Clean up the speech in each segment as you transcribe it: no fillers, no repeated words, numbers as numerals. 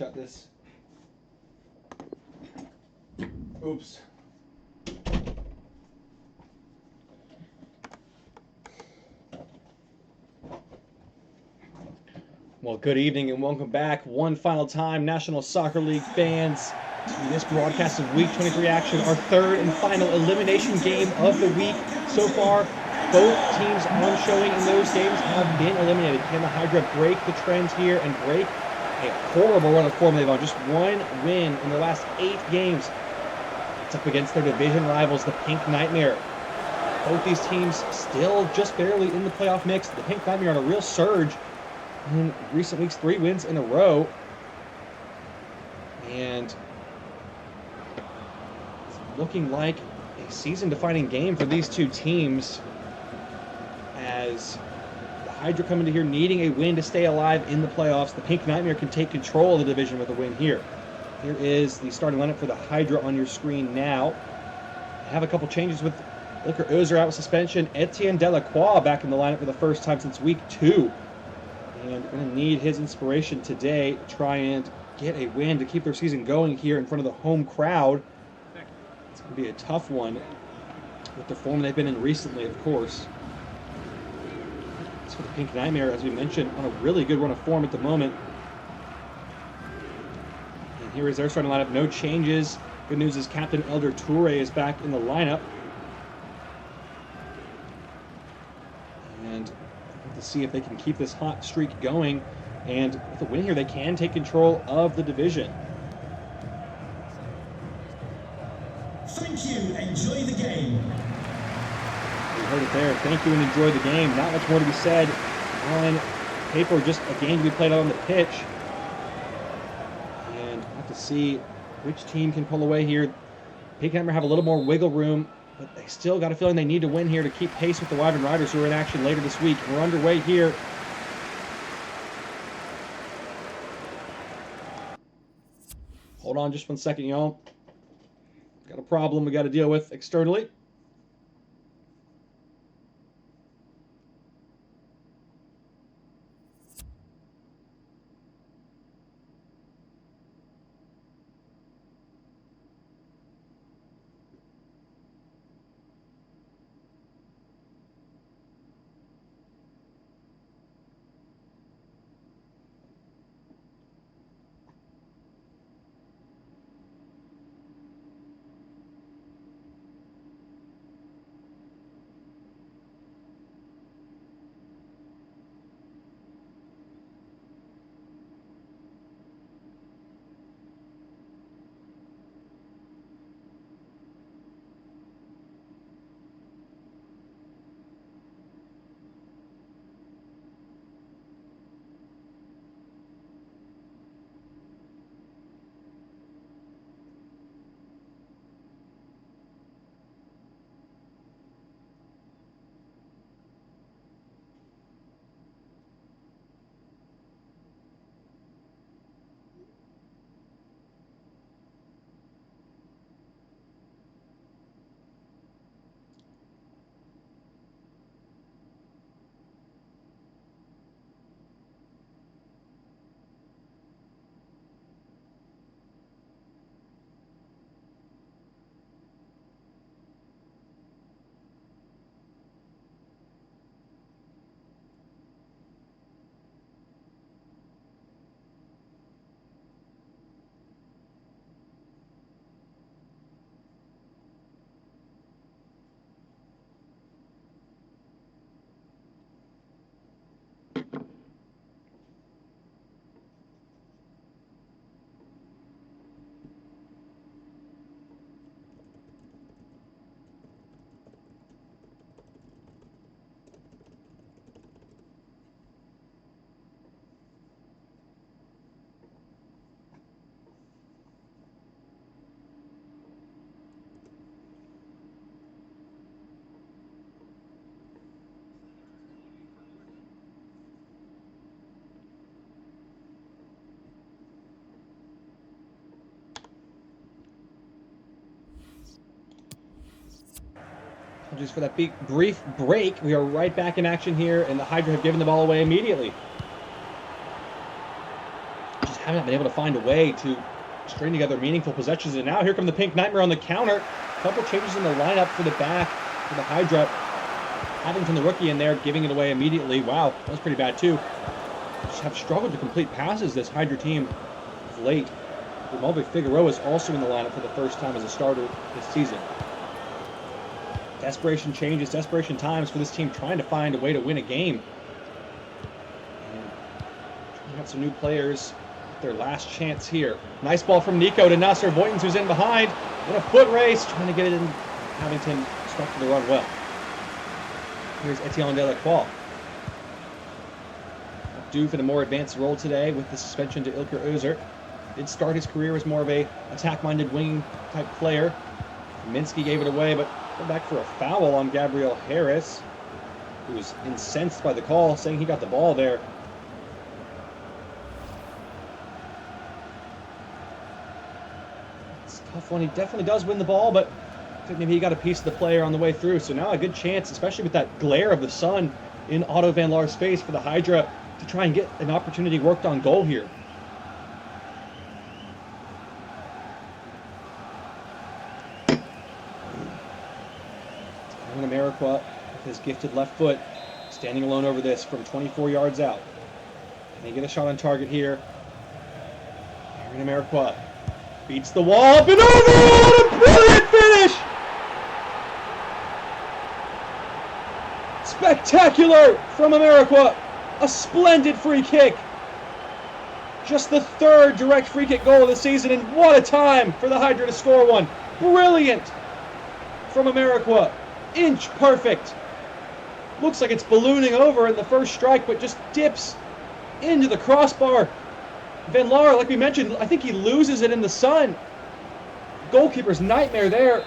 shut this. Oops. Well, good evening and welcome back one final time, National Soccer League fans, to this broadcast of Week 23 action, our third and final elimination game of the week. So far, both teams on showing in those games have been eliminated. Can the Hydra break the trend here and break a horrible run of form they've on? Just one win in the last 8 games. It's up against their division rivals, the Pink Nightmare. Both these teams still just barely in the playoff mix. The Pink Nightmare on a real surge in recent weeks, 3 wins in a row. And it's looking like a season-defining game for these two teams, as the Hydra come into here needing a win to stay alive in the playoffs. The Pink Nightmare can take control of the division with a win here. Here is the starting lineup for the Hydra on your screen now. I have a couple changes with Ilker Ozer out with suspension. Etienne Delacroix back in the lineup for the first time since week 2. And we're going to need his inspiration today to try and get a win to keep their season going here in front of the home crowd. It's going to be a tough one with the form they've been in recently, of course. It's for the Pink Nightmare, as we mentioned, on a really good run of form at the moment. And here is their starting lineup. No changes. Good news is Captain Elder Toure is back in the lineup. And to see if they can keep this hot streak going, and with a win here they can take control of the division. Thank you, enjoy the game. You heard it there. Thank you and enjoy the game. Not much more to be said on paper, just a game to be played on the pitch. And we'll have to see which team can pull away here. Pink Nightmare have a little more wiggle room, but they still got a feeling they need to win here to keep pace with the Wyvern Riders, who are in action later this week. We're underway here. Hold on just 1 second, y'all. Got a problem we got to deal with externally. Just for that brief break, we are right back in action here, and the Hydra have given the ball away immediately. Just haven't been able to find a way to string together meaningful possessions. And now here come the Pink Nightmare on the counter. A couple changes in the lineup for the back for the Hydra. Paddington, the rookie, in there, giving it away immediately. Wow, that was pretty bad too. Just have struggled to complete passes, this Hydra team, of late. Romualdo Figueroa is also in the lineup for the first time as a starter this season. Desperation changes, desperation times for this team trying to find a way to win a game. And trying out some new players. Their last chance here. Nice ball from Nico to Nasser Voigtens, who's in behind. In a foot race, trying to get it in. Paddington stuck to the run well. Here's Etienne Delacroix. Due for the more advanced role today with the suspension to Ilker Oeser. Did start his career as more of a attack-minded wing-type player. Minsky gave it away, but went back for a foul on Gabriel Harris, who was incensed by the call, saying he got the ball there. It's a tough one. He definitely does win the ball, but I think maybe he got a piece of the player on the way through. So now a good chance, especially with that glare of the sun in Otto Van Laar's face, for the Hydra to try and get an opportunity worked on goal here. Ameriqua with his gifted left foot, standing alone over this from 24 yards out. Can he get a shot on target here? Aaron Ameriqua beats the wall up and over! What a brilliant finish! Spectacular from Ameriqua. A splendid free kick. Just the third direct free kick goal of the season, and what a time for the Hydra to score one. Brilliant from Ameriqua. Inch perfect. Looks like it's ballooning over in the first strike, but just dips into the crossbar. Van Laar, like we mentioned, I think he loses it in the sun. Goalkeeper's nightmare there.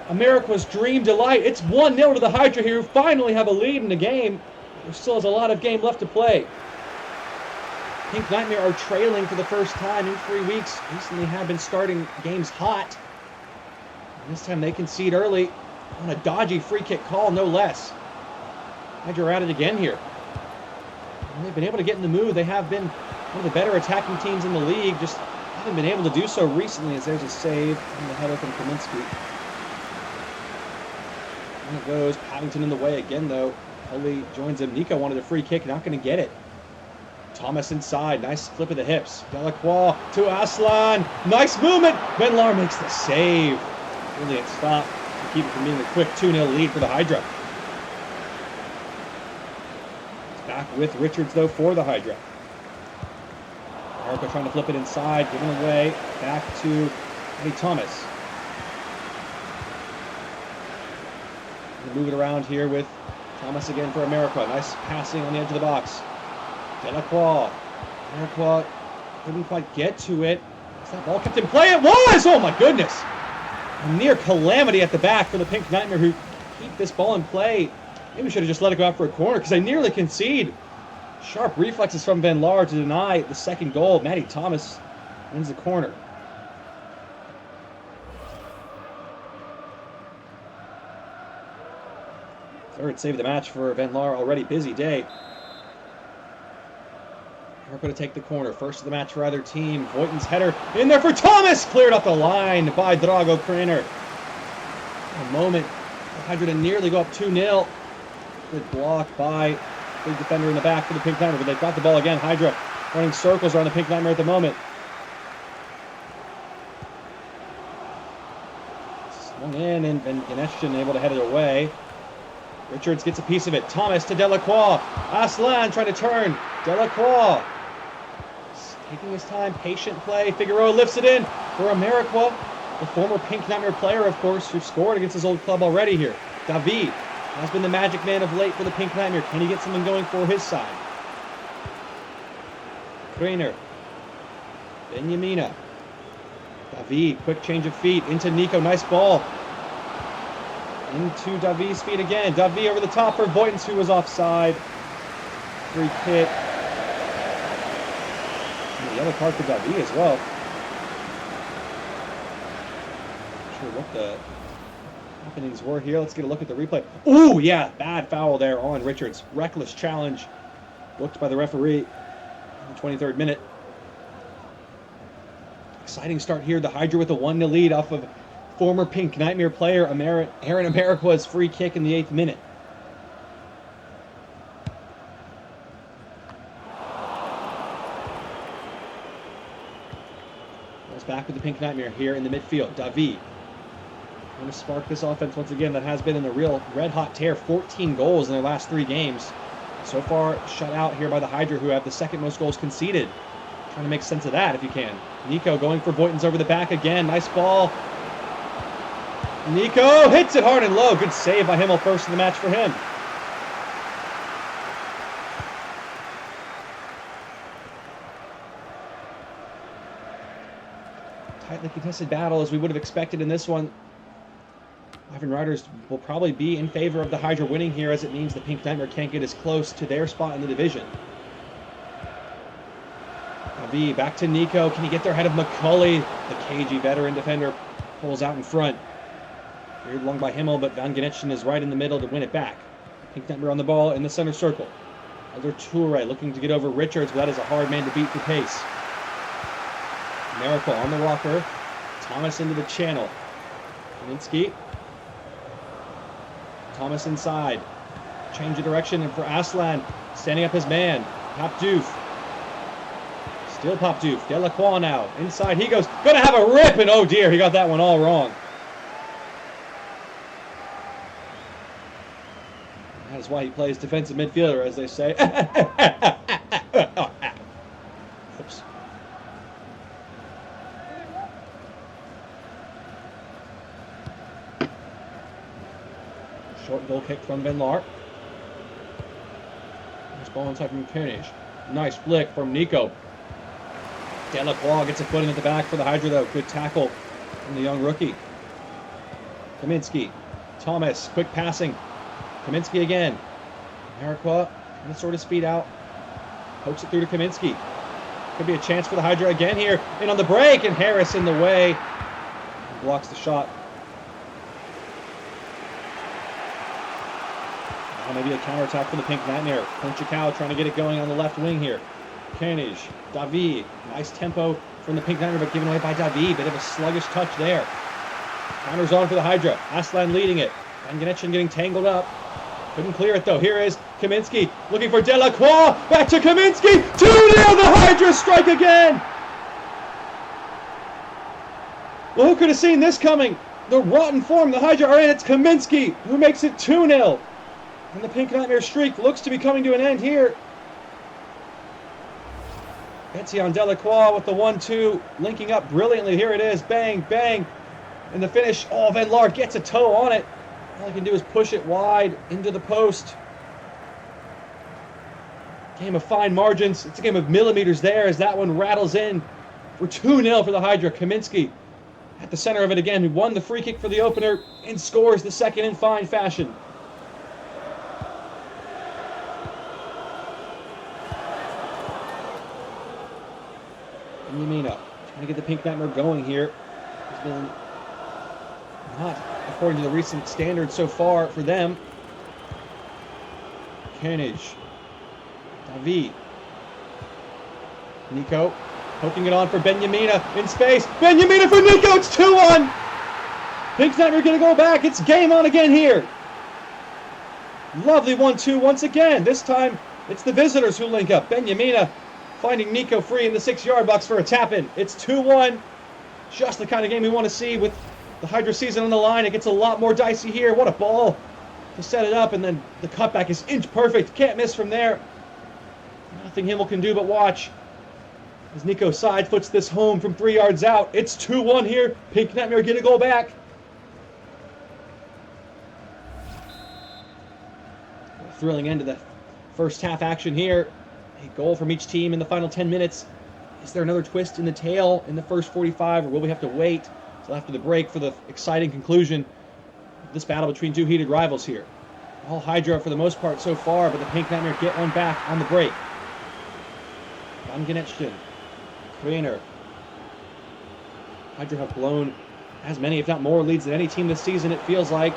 America's dream delight. It's 1-0 to the Hydra here, who finally have a lead in the game. There still has a lot of game left to play. Pink Nightmare are trailing for the first time in 3 weeks. Recently have been starting games hot. And this time they concede early on a dodgy free kick call, no less. Hydra are at it again here. And they've been able to get in the mood. They have been one of the better attacking teams in the league. Just haven't been able to do so recently, as there's a save on the header from Kaminsky. And it goes. Paddington in the way again, though. Holy joins him. Nico wanted a free kick, not going to get it. Thomas inside. Nice flip of the hips. Delacroix to Aslan. Nice movement. Van Laar makes the save. Brilliant stop to keep it from being a quick 2-0 lead for the Hydra. It's back with Richards, though, for the Hydra. Arco trying to flip it inside. Given away. Back to Eddie Thomas. Move it around here with Thomas again for America. Nice passing on the edge of the box. Delacroix. Delacroix couldn't quite get to it. Is that ball kept in play? It was! Oh my goodness! A near calamity at the back for the Pink Nightmare, who keep this ball in play. Maybe we should have just let it go out for a corner, because they nearly concede. Sharp reflexes from Van Laar to deny the second goal. Matty Thomas wins the corner. Third save of the match for Van Laar, already busy day. We're going to take the corner. First of the match for either team. Voigtens' header in there for Thomas! Cleared off the line by Drago Kraner. A moment. The Hydra to nearly go up 2-0. Good block by big defender in the back for the Pink Nightmare, but they've got the ball again. Hydra running circles around the Pink Nightmare at the moment. Swung in, and Ganesh able to head it away. Richards gets a piece of it. Thomas to Delacroix. Aslan trying to turn. Delacroix taking his time. Patient play. Figueroa lifts it in for Ameriqua, the former Pink Nightmare player, of course, who scored against his old club already here. David has been the magic man of late for the Pink Nightmare. Can he get something going for his side? Kraner. Benjamina. David, quick change of feet into Nico. Nice ball. Into David's feet again. David over the top for Voigtens, who was offside. Free kick. And the yellow card for David as well. Not sure what the happenings were here. Let's get a look at the replay. Ooh, yeah, bad foul there on Richards. Reckless challenge booked by the referee in the 23rd minute. exciting start here. The Hydra with a 1-0 lead off of former Pink Nightmare player Aaron Ameriqua's free kick in the 8th minute. Back with the Pink Nightmare here in the midfield. Davi going to spark this offense once again that has been in a real red-hot tear. 14 goals in their last 3 games. So far, shut out here by the Hydra, who have the 2nd most goals conceded. Trying to make sense of that if you can. Nico going for Boyton's over the back again. Nice ball. Nico hits it hard and low. Good save by Himmel, first in the match for him. Tightly contested battle as we would have expected in this one. Ivan Riders will probably be in favor of the Hydra winning here, as it means the Pink Nightmare can't get as close to their spot in the division. Davi back to Nico. Can he get there ahead of McCulley? The cagey veteran defender pulls out in front. Veered long by Himmel, but Van Genetchen is right in the middle to win it back. Pink Nightmare on the ball in the center circle. Elder Toure looking to get over Richards, but that is a hard man to beat for pace. Miracle on the walker. Thomas into the channel. Kaminsky. Thomas inside. Change of direction, and for Aslan, standing up his man. Papdouf. Still Papdouf. Delacroix now. Inside he goes. Gonna have a rip, and oh dear, he got that one all wrong. That is why he plays defensive midfielder, as they say. Oops. Short goal kick from Van Laar. Nice ball inside from Koenig. Nice flick from Nico. Delacroix gets a foot in at the back for the Hydra, though. Good tackle from the young rookie. Kaminsky. Thomas. Quick passing. Kaminsky again. Ameriqua trying to sort of speed out. Pokes it through to Kaminsky. Could be a chance for the Hydra again here. In on the break, and Harris in the way. Blocks the shot. Maybe a counterattack for the Pink Nightmare. Ponchacao trying to get it going on the left wing here. Koenig, Davi, nice tempo from the Pink Nightmare, but given away by Davi. Bit of a sluggish touch there. Counters on for the Hydra. Aslan leading it. Van Genetchen getting tangled up. Couldn't clear it though. Here is Kaminsky looking for Delacroix. Back to Kaminsky. 2-0. The Hydra strike again. Well, who could have seen this coming? The rotten form the Hydra are in. It's Kaminsky who makes it 2-0. And the Pink Nightmare streak looks to be coming to an end here. Etienne Delacroix with the 1-2, linking up brilliantly. Here it is, bang, bang. And the finish, oh, Van Laar gets a toe on it. All he can do is push it wide into the post. Game of fine margins. It's a game of millimeters there as that one rattles in for 2-0 for the Hydra. Kaminsky at the center of it again. He won the free kick for the opener and scores the second in fine fashion. Yamina trying to get the Pink Nightmare going here. Has been not according to the recent standards so far for them. Koenig. Davi. Nico poking it on for Benyamina in space. Benyamina for Nico. It's 2-1. Pink Nightmare going to go back. It's game on again here. Lovely 1-2 once again. This time it's the visitors who link up. Benyamina finding Nico free in the 6-yard box for a tap-in. It's 2-1. Just the kind of game we want to see with the Hydra season on the line. It gets a lot more dicey here. What a ball to set it up, and then the cutback is inch perfect. Can't miss from there. Nothing Himmel can do but watch as Nico side foots this home from 3 yards out. It's 2-1 here. Pink Nightmare get a goal back. A thrilling end to the first half action here. A goal from each team in the final 10 minutes. Is there another twist in the tail in the first 45, or will we have to wait until after the break for the exciting conclusion of this battle between two heated rivals here? All Hydra for the most part so far, but the Pink Nightmare get one back on the break. Van Genetchen, Trainer. Hydra have blown as many, if not more, leads than any team this season, it feels like.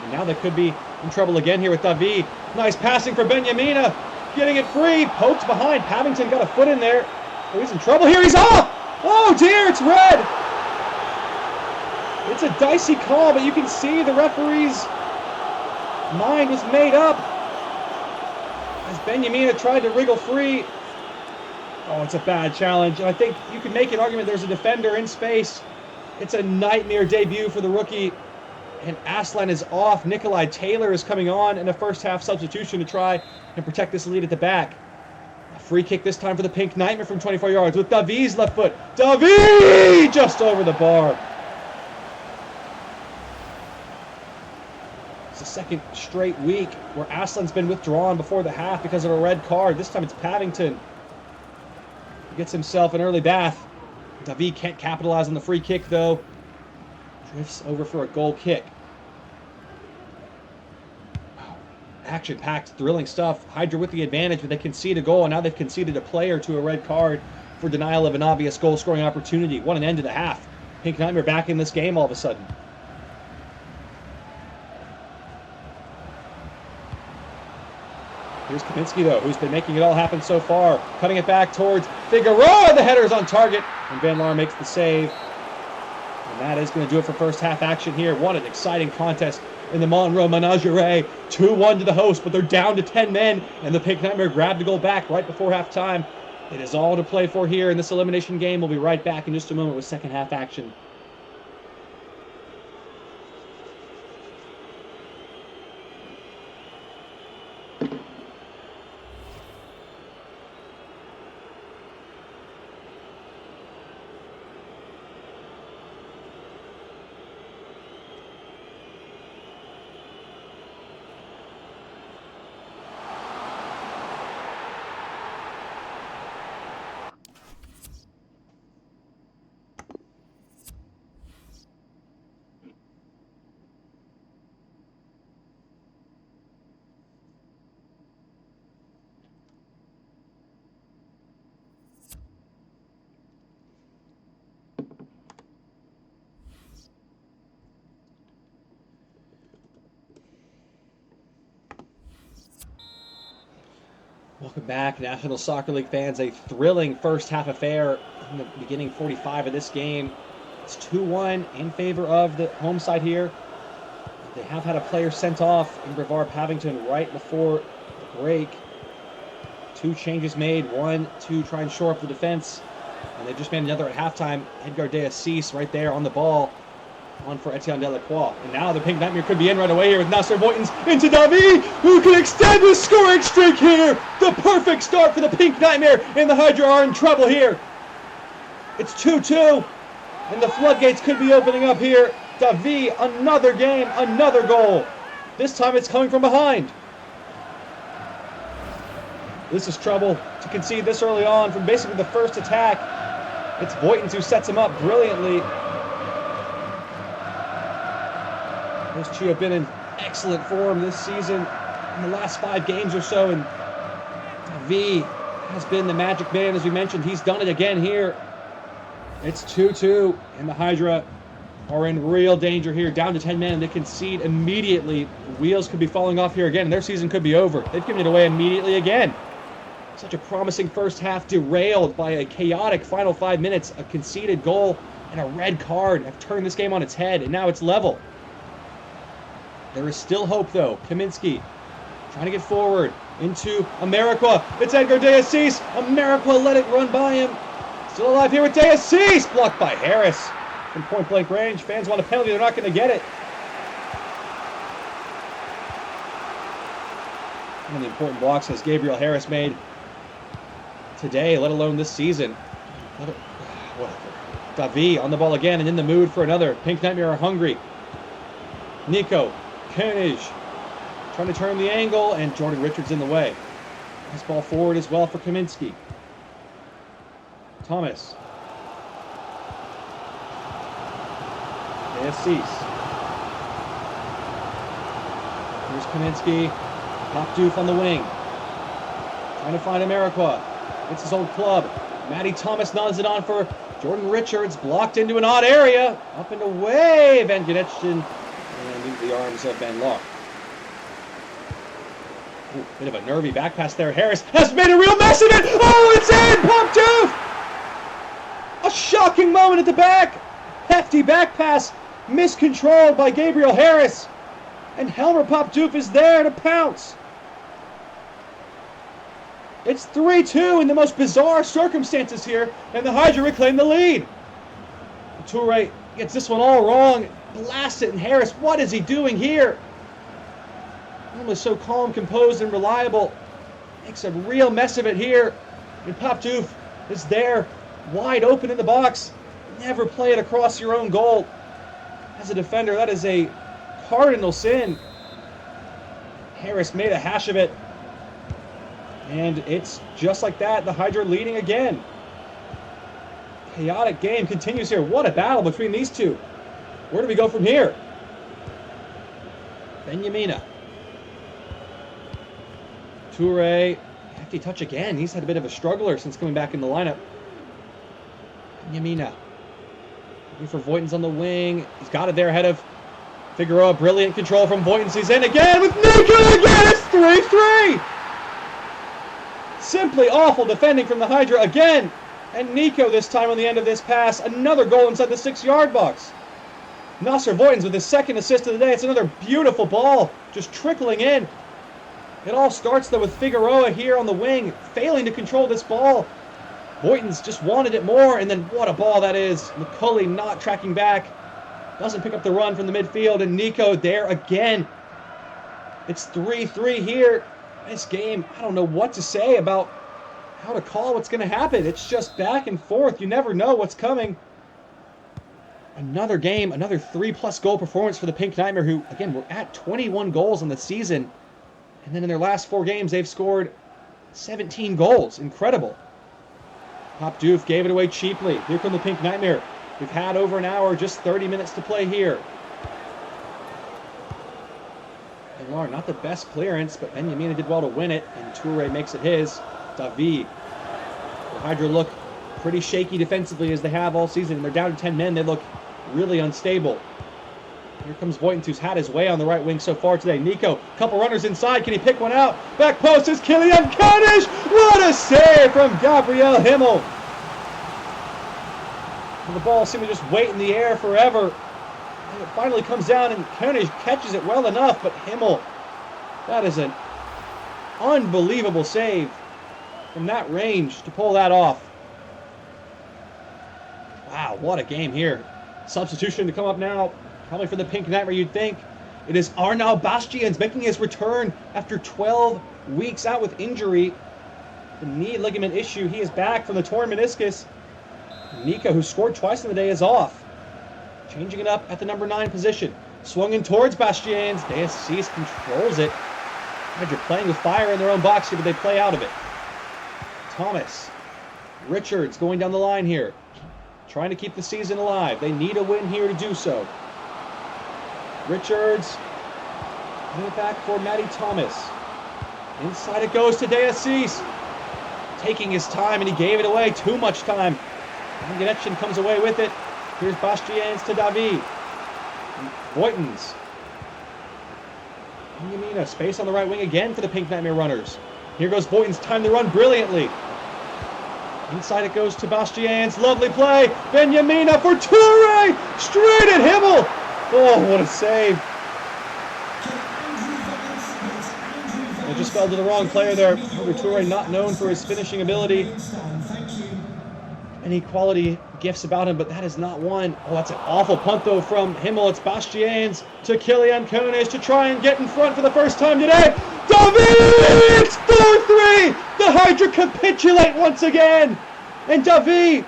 And now they could be in trouble again here with Davi. Nice passing for Benyamina. Getting it free, poked behind. Paddington got a foot in there. Oh, he's in trouble here. He's off! Oh dear, it's red! It's a dicey call, but you can see the referee's mind was made up as Benyamina tried to wriggle free. Oh, it's a bad challenge. And I think you can make an argument there's a defender in space. It's a nightmare debut for the rookie. And Aslan is off. Nikolai Taylor is coming on in a first half substitution to try and protect this lead at the back. A free kick this time for the Pink Nightmare from 24 yards with David's left foot. David just over the bar. It's the second straight week where Aslan's been withdrawn before the half because of a red card. This time it's Paddington. He gets himself an early bath. David can't capitalize on the free kick though. Drifts over for a goal kick. Action-packed, thrilling stuff. Hydra with the advantage, but they concede a goal, and now they've conceded a player to a red card for denial of an obvious goal-scoring opportunity. What an end to the half. Pink Nightmare back in this game all of a sudden. Here's Kaminsky, though, who's been making it all happen so far. Cutting it back towards Figueroa. The header's on target, and Van Laar makes the save. And that is going to do it for first half action here. What an exciting contest in the Monroe Menagerie. 2-1 to the host, but they're down to 10 men, and the Pink Nightmare grabbed the goal back right before halftime. It is all to play for here in this elimination game. We'll be right back in just a moment with second half action. Welcome back, National Soccer League fans. A thrilling first half affair in the beginning 45 of this game. It's 2-1 in favor of the home side here. They have had a player sent off in Brevard Paddington right before the break. 2 changes made, one to try and shore up the defense, and they just made another at halftime. Edgar de Assis right there on the ball, on for Etienne Delacroix. And now the Pink Nightmare could be in right away here with Nasser Voitens into David, who can extend his scoring streak here. The perfect start for the Pink Nightmare, and the Hydra are in trouble here. It's 2-2, and the floodgates could be opening up here. David, another game, another goal. This time it's coming from behind. This is trouble to concede this early on from basically the first attack. It's Voitens who sets him up brilliantly. Those two have been in excellent form this season in the last 5 games or so, and David has been the magic man, as we mentioned. He's done it again here. It's 2-2, and the Hydra are in real danger here, down to 10 men, and they concede immediately. The wheels could be falling off here again, and their season could be over. They've given it away immediately again. Such a promising first half derailed by a chaotic final 5 minutes, a conceded goal, and a red card have turned this game on its head, and now it's level. There is still hope, though. Kaminsky trying to get forward into Ameriqua. It's Edgar de Assis. Ameriqua let it run by him. Still alive here with de Assis. Blocked by Harris from point-blank range. Fans want a penalty. They're not going to get it. One of the important blocks has Gabriel Harris made today, let alone this season. David on the ball again and in the mood for another. Pink Nightmare are hungry. Nico Koenig trying to turn the angle, and Jordan Richards in the way. Nice ball forward as well for Kaminsky. Thomas. De Assis. Here's Kaminsky. Pop Doof on the wing. Trying to find Ameriqua. It's his old club. Matty Thomas nods it on for Jordan Richards. Blocked into an odd area. Up and away. Van Genetchen. And into the arms of Van Laar. Ooh, bit of a nervy back pass there. Harris has made a real mess of it. Oh, it's in! Pop Doof! A shocking moment at the back. Hefty back pass, miscontrolled by Gabriel Harris. And Helmer Popdoof is there to pounce. It's 3-2 in the most bizarre circumstances here, and the Hydra reclaim the lead. Toure gets this one all wrong, blasts it, and Harris, what is he doing here? Almost so calm, composed, and reliable. Makes a real mess of it here. And Popdoof is there, wide open in the box. Never play it across your own goal. As a defender, that is a cardinal sin. Harris made a hash of it. And it's just like that, the Hydra leading again. Chaotic game continues here. What a battle between these two. Where do we go from here? Benjamina. Toure. Hefty touch again. He's had a bit of a struggler since coming back in the lineup. Benjamina. Looking for Voitens on the wing. He's got it there ahead of Figueroa. Brilliant control from Voitens. He's in again with Nico again. It's 3-3. Simply awful defending from the Hydra again. And Nico this time on the end of this pass. Another goal inside the 6-yard box. Nasser Voitens with his second assist of the day. It's another beautiful ball just trickling in. It all starts though with Figueroa here on the wing, failing to control this ball. Voitens just wanted it more, and then what a ball that is. McCulley not tracking back. Doesn't pick up the run from the midfield, and Nico there again. It's 3-3 here. This game, I don't know what to say about how to call what's going to happen. It's just back and forth. You never know what's coming. Another game, another 3+ goal performance for the Pink Nightmare, who, again, were at 21 goals on the season. And then in their last 4 games, they've scored 17 goals. Incredible. Popdoof gave it away cheaply. Here come the Pink Nightmare. We've had over an hour, just 30 minutes to play here. Alar, not the best clearance, but Benjamina did well to win it, and Toure makes it his. David. The Hydra look pretty shaky defensively as they have all season, and they're down to 10 men. They look really unstable. Here comes Voitens, who's had his way on the right wing so far today. Nico, couple runners inside. Can he pick one out? Back post is Kylian Kanish. What a save from Gabriel Himmel. And the ball seemed to just wait in the air forever. And it finally comes down, and Kanish catches it well enough, but Himmel, that is an unbelievable save from that range to pull that off. Wow, what a game here. Substitution to come up now. Probably for the Pink Nightmare, you'd think. It is Arnaud Bastiens making his return after 12 weeks out with injury. The knee ligament issue. He is back from the torn meniscus. Nico, who scored twice in the day, is off. Changing it up at the number 9 position. Swung in towards Bastiens. DSC controls it. Hydra playing with fire in their own box here, but they play out of it. Thomas. Richards going down the line here. Trying to keep the season alive. They need a win here to do so. Richards. Putting it back for Matty Thomas. Inside it goes to DSC. Taking his time, and he gave it away. Too much time. Ganetchin comes away with it. Here's Bastiens to David. Voitens. Benjamina, space on the right wing again for the Pink Nightmare runners. Here goes Voitens, time to run brilliantly. Inside it goes to Bastiens. Lovely play. Benjamina for Toure. Straight at Himmel. Oh, what a save. It just fell to the wrong player there. Toure, not known for his finishing ability. Any quality gifts about him, but that is not one. Oh, that's an awful punt, though, from Himmel. It's Bastiens to Kylian Kanish to try and get in front for the first time today. David! It's 4-3! The Hydra capitulate once again! And David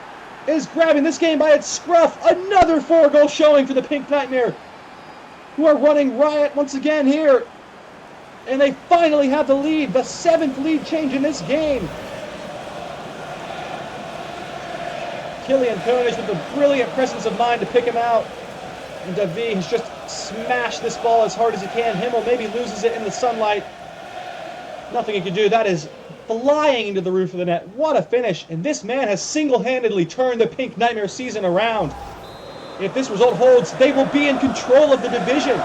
is grabbing this game by its scruff. Another 4-goal showing for the Pink Nightmare, who are running riot once again here. And they finally have the lead, the 7th lead change in this game. Kylian Kanish with the brilliant presence of mind to pick him out. And David has just smashed this ball as hard as he can. Himmel maybe loses it in the sunlight. Nothing he can do. That is flying into the roof of the net. What a finish. And this man has single-handedly turned the Pink Nightmare season around. If this result holds, they will be in control of the division.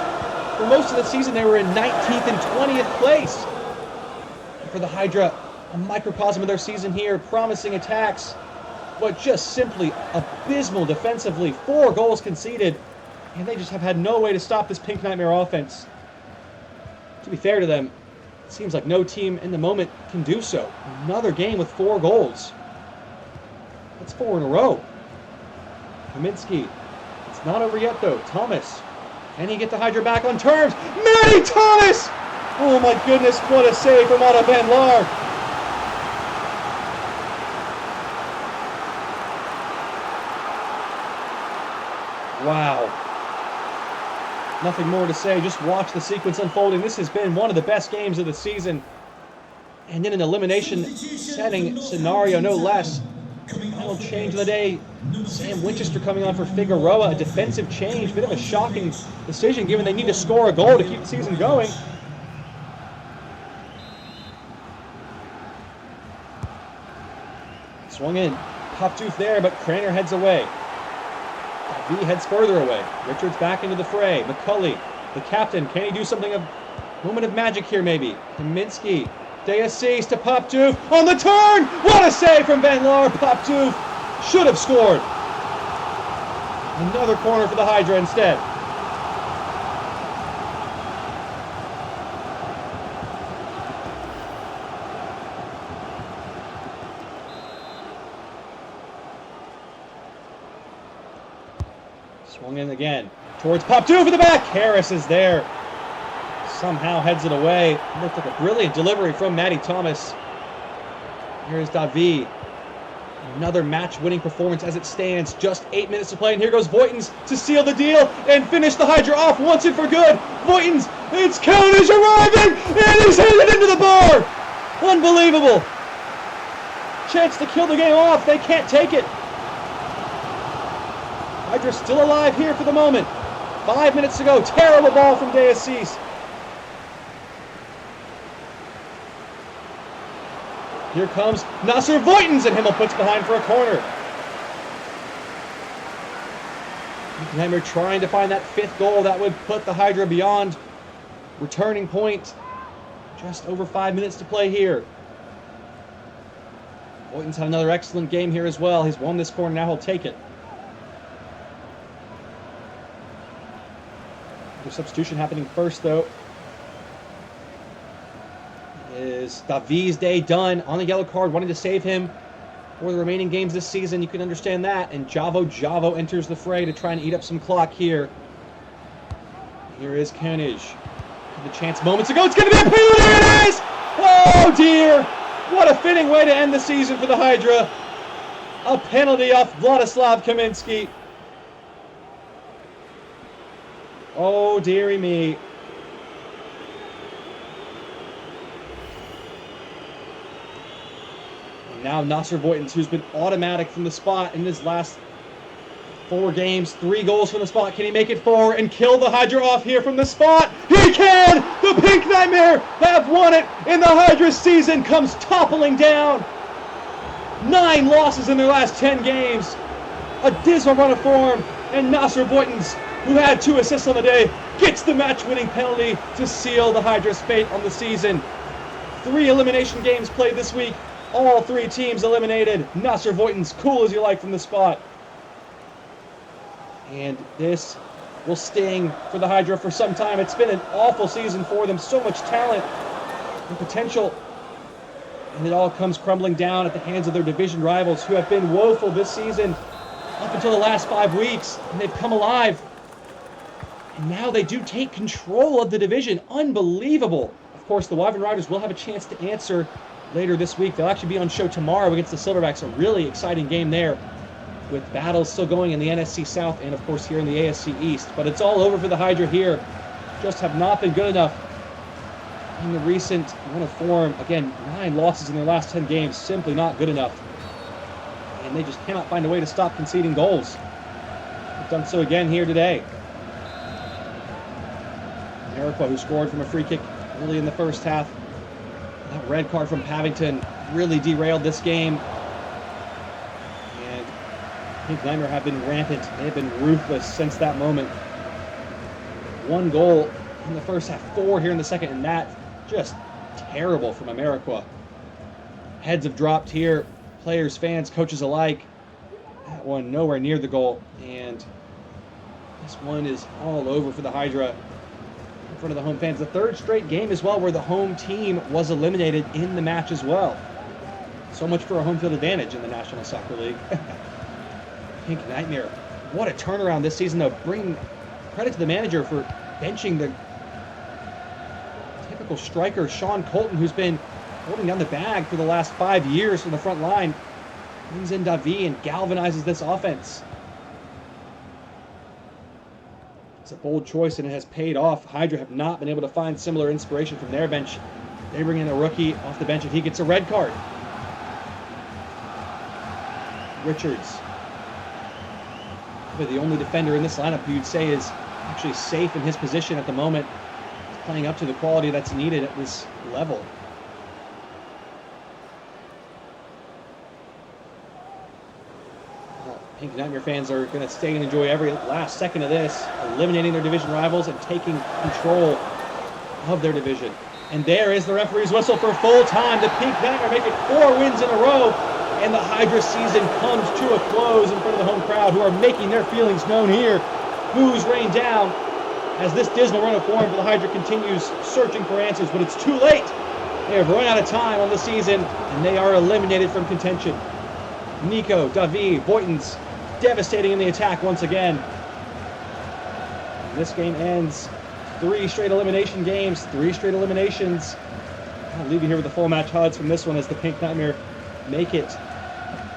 For most of the season, they were in 19th and 20th place. And for the Hydra, a microcosm of their season here, promising attacks. but just simply abysmal defensively. 4 goals conceded, and they just have had no way to stop this Pink Nightmare offense. To be fair to them, it seems like no team in the moment can do so. Another game with 4 goals. That's 4 in a row. Kaminsky. It's not over yet, though. Thomas. Can he get the Hydra back on terms? Matty Thomas! Oh my goodness, what a save from Otto Van Laar. Wow. Nothing more to say. Just watch the sequence unfolding. This has been one of the best games of the season. And in an elimination setting scenario, no less. Final change of the day. Sam Winchester coming on for Figueroa. A defensive change. Bit of a shocking decision given they need to score a goal to keep the season going. Swung in. Poptooth there, but Craner heads away. V heads further away. Richards back into the fray. McCulley, the captain. Can he do something? A moment of magic here, maybe. Kaminsky. De Assis to Poptooth on the turn. What a save from Van Laar. Poptooth should have scored. Another corner for the Hydra instead. Swung in again towards Poptooth for the back. Harris is there. Somehow heads it away. Looked like a brilliant delivery from Matty Thomas. Here's Davi. Another match-winning performance as it stands. Just 8 minutes to play, and here goes Voigtens to seal the deal and finish the Hydra off once and for good. Voigtens, it's Countage arriving, and he's headed into the bar. Unbelievable. Chance to kill the game off. They can't take it. Hydra still alive here for the moment. 5 minutes to go. Terrible ball from De Assis. Here comes Nasser Voigtens, and Himmel puts behind for a corner. Nightmare trying to find that 5th goal that would put the Hydra beyond returning point. Just over 5 minutes to play here. Voigtens had another excellent game here as well. He's won this corner, now he'll take it. The substitution happening first, though. Is Davi's day done on the yellow card, wanting to save him for the remaining games this season. You can understand that. And Javo enters the fray to try and eat up some clock here. Here is Koenig. The chance moments ago. It's going to be a penalty. It is! Oh, dear. What a fitting way to end the season for the Hydra. A penalty off Vladislav Kaminsky. Oh, dearie me. Now Nasser Voigtens, who's been automatic from the spot in his last 4 games. 3 goals from the spot. Can he make it 4 and kill the Hydra off here from the spot? He can! The Pink Nightmare have won it, and the Hydra season comes toppling down. 9 losses in their last 10 games. A dismal run of form, and Nasser Voigtens, who had 2 assists on the day, gets the match-winning penalty to seal the Hydra's fate on the season. 3 elimination games played this week. All 3 teams eliminated. Nasser Voigtens, cool as you like from the spot. And this will sting for the Hydra for some time. It's been an awful season for them. So much talent and potential. And it all comes crumbling down at the hands of their division rivals, who have been woeful this season up until the last 5 weeks. And they've come alive. And now they do take control of the division. Unbelievable. Of course, the Wyvern Riders will have a chance to answer later this week. They'll actually be on show tomorrow against the Silverbacks. A really exciting game there, with battles still going in the NSC South and, of course, here in the ASC East. But it's all over for the Hydra here. Just have not been good enough in the recent run of form. Again, 9 losses in their last 10 games. Simply not good enough. And they just cannot find a way to stop conceding goals. They've done so again here today. Mariqua, who scored from a free kick early in the first half. That red card from Pavington really derailed this game. And Pink Nightmare have been rampant. They have been ruthless since that moment. 1 goal in the first half, 4 here in the second, and that just terrible from Mariqua. Heads have dropped here. Players, fans, coaches alike. That one nowhere near the goal, and this one is all over for the Hydra in front of the home fans. The third straight game as well where the home team was eliminated in the match as well. So much for a home field advantage in the National Soccer League. Pink Nightmare. What a turnaround this season, though. Bring credit to the manager for benching the typical striker, Sean Colton, who's been holding down the bag for the last 5 years from the front line. Brings in Davi and galvanizes this offense. It's a bold choice, and it has paid off. Hydra have not been able to find similar inspiration from their bench. They bring in a rookie off the bench, and he gets a red card. Richards, probably the only defender in this lineup who you'd say is actually safe in his position at the moment. He's playing up to the quality that's needed at this level. Pink Nightmare fans are going to stay and enjoy every last second of this, eliminating their division rivals and taking control of their division. And there is the referee's whistle for full time. The Pink Nightmare make it 4 wins in a row, and the Hydra season comes to a close in front of the home crowd, who are making their feelings known here. Boos rain down as this dismal run of form for the Hydra continues searching for answers, but it's too late. They have run out of time on the season, and they are eliminated from contention. Nico, Davi, Boyton's devastating in the attack once again. This game ends 3 straight elimination games, 3 straight eliminations. I'll leave you here with the full match HUDs from this one as the Pink Nightmare make it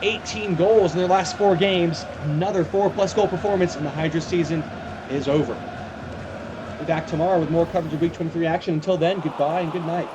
18 goals in their last 4 games. Another 4+ goal performance, and the Hydra season is over. Be back tomorrow with more coverage of Week 23 action. Until then, goodbye and good night.